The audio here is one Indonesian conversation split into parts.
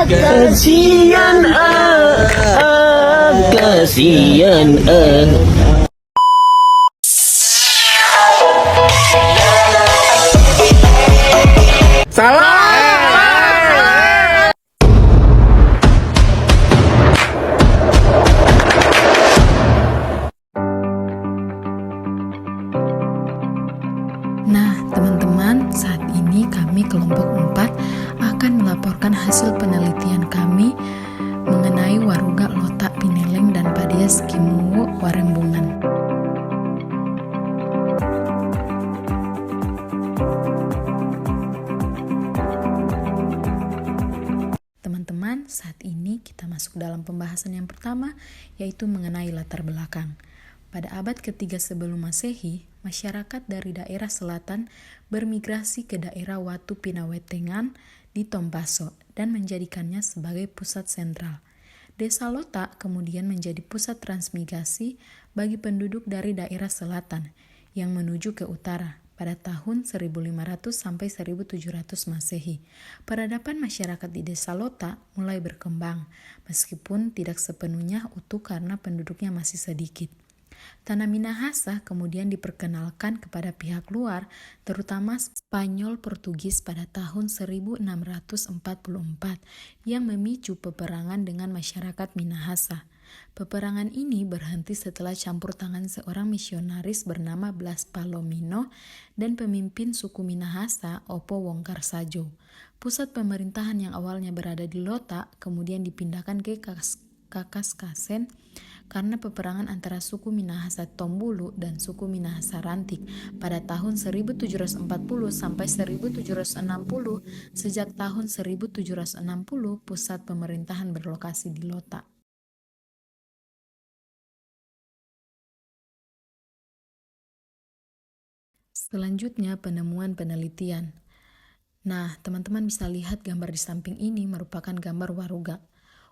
Kasihan kasihan Nah, teman-teman, saat ini kami kelompok 4 akan melaporkan hasil penelitian kami mengenai Waruga Lotak Pineleng dan Padias Kimuwu Warembungan. Teman-teman, saat ini kita masuk dalam pembahasan yang pertama, yaitu mengenai latar belakang. Pada abad ketiga sebelum Masehi, masyarakat dari daerah selatan bermigrasi ke daerah Watu Pinawetengan di Tombaso dan menjadikannya sebagai pusat sentral. Desa Lotak kemudian menjadi pusat transmigrasi bagi penduduk dari daerah selatan yang menuju ke utara pada tahun 1500 sampai 1700 Masehi. Peradaban masyarakat di Desa Lotak mulai berkembang, meskipun tidak sepenuhnya utuh karena penduduknya masih sedikit. Tanah Minahasa kemudian diperkenalkan kepada pihak luar, terutama Spanyol Portugis pada tahun 1644 yang memicu peperangan dengan masyarakat Minahasa. Peperangan ini berhenti setelah campur tangan seorang misionaris bernama Blas Palomino dan pemimpin suku Minahasa, Opo Wongkarsajo. Pusat pemerintahan yang awalnya berada di Lotak kemudian dipindahkan ke Kakaskasen karena peperangan antara suku Minahasa Tombulu dan suku Minahasa Rantik pada tahun 1740 sampai 1760. Sejak tahun 1760 pusat pemerintahan berlokasi di Lotak. Selanjutnya penemuan penelitian. Nah, teman-teman bisa lihat gambar di samping ini merupakan gambar Waruga.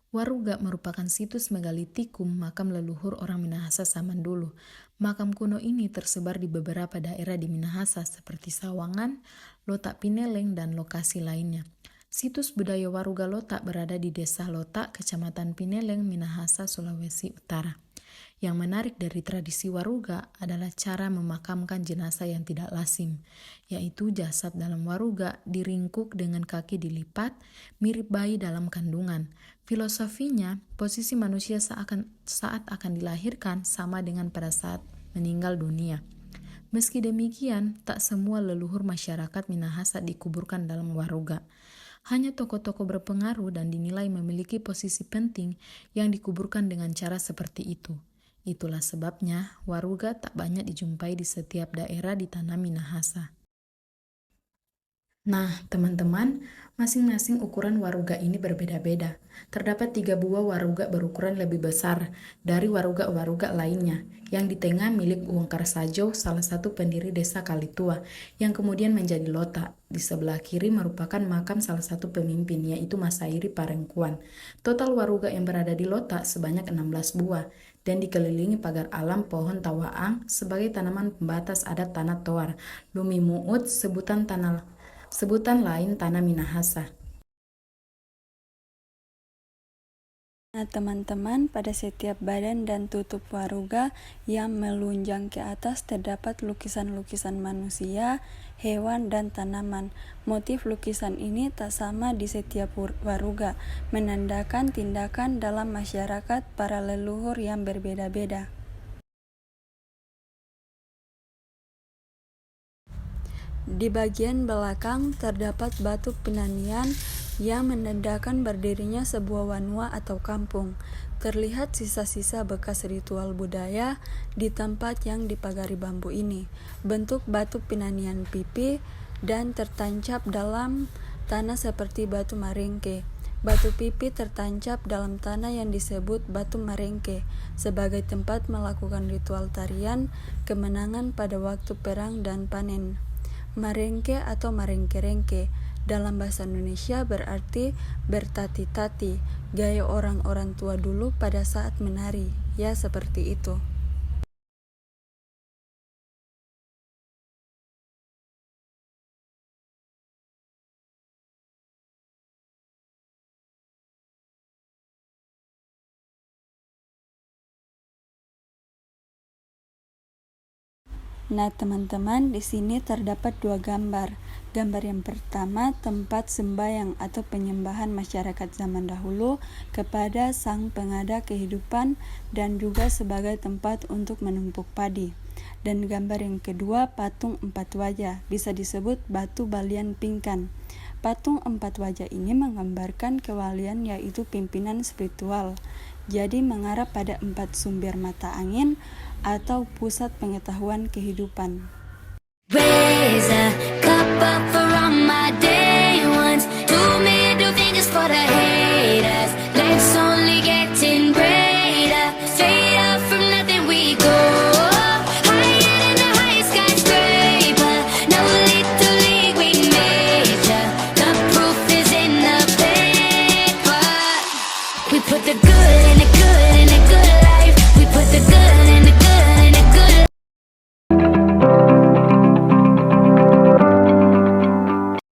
Waruga merupakan situs megalitikum makam leluhur orang Minahasa zaman dulu. Makam kuno ini tersebar di beberapa daerah di Minahasa seperti Sawangan, Lotak Pineleng, dan lokasi lainnya. Situs budaya Waruga Lotak berada di Desa Lotak, Kecamatan Pineleng, Minahasa, Sulawesi Utara. Yang menarik dari tradisi Waruga adalah cara memakamkan jenazah yang tidak lazim, yaitu jasad dalam Waruga diringkuk dengan kaki dilipat, mirip bayi dalam kandungan. Filosofinya, posisi manusia saat akan dilahirkan sama dengan pada saat meninggal dunia. Meski demikian, tak semua leluhur masyarakat Minahasa dikuburkan dalam Waruga. Hanya tokoh-tokoh berpengaruh dan dinilai memiliki posisi penting yang dikuburkan dengan cara seperti itu. Itulah sebabnya Waruga tak banyak dijumpai di setiap daerah di tanah Minahasa. Nah, teman-teman, masing-masing ukuran Waruga ini berbeda-beda. Terdapat 3 buah Waruga berukuran lebih besar dari Waruga-Waruga lainnya. Yang di tengah milik Wongkarsajo, salah satu pendiri desa Kalitua, yang kemudian menjadi Lotak. Di sebelah kiri merupakan makam salah satu pemimpin, yaitu Masairi Parengkuan. Total Waruga yang berada di Lotak sebanyak 16 buah, dan dikelilingi pagar alam pohon tawaang sebagai tanaman pembatas adat tanah Toar. Lumi Muut, sebutan lain tanah Minahasa. Nah, teman-teman, pada setiap badan dan tutup Waruga yang melunjang ke atas terdapat lukisan-lukisan manusia, hewan, dan tanaman. Motif lukisan ini tak sama di setiap Waruga, menandakan tindakan dalam masyarakat para leluhur yang berbeda-beda. Di bagian belakang terdapat batu penanian yang menandakan berdirinya sebuah wanua atau kampung. Terlihat sisa-sisa bekas ritual budaya di tempat yang dipagari bambu ini. Bentuk batu penanian pipi dan tertancap dalam tanah seperti batu marengke. Batu pipi tertancap dalam tanah yang disebut batu marengke sebagai tempat melakukan ritual tarian kemenangan pada waktu perang dan panen. Marengke atau marengke-rengke dalam bahasa Indonesia berarti bertati-tati, gaya orang-orang tua dulu pada saat menari, ya seperti itu. Nah, teman-teman, di sini terdapat dua gambar. Gambar yang pertama, tempat sembahyang atau penyembahan masyarakat zaman dahulu kepada sang pengada kehidupan dan juga sebagai tempat untuk menumpuk padi. Dan gambar yang kedua, patung empat wajah, bisa disebut batu balian pingkan. Patung empat wajah ini menggambarkan kewalian, yaitu pimpinan spiritual. Jadi mengarah pada 4 sumber mata angin atau pusat pengetahuan kehidupan. Raise a cup up for all my day ones. 2 middle fingers for the haters. Life's only getting greater. Straight up from nothing we go. Higher than the highest skyscraper. No little league we major. The proof is in the paper. We put the good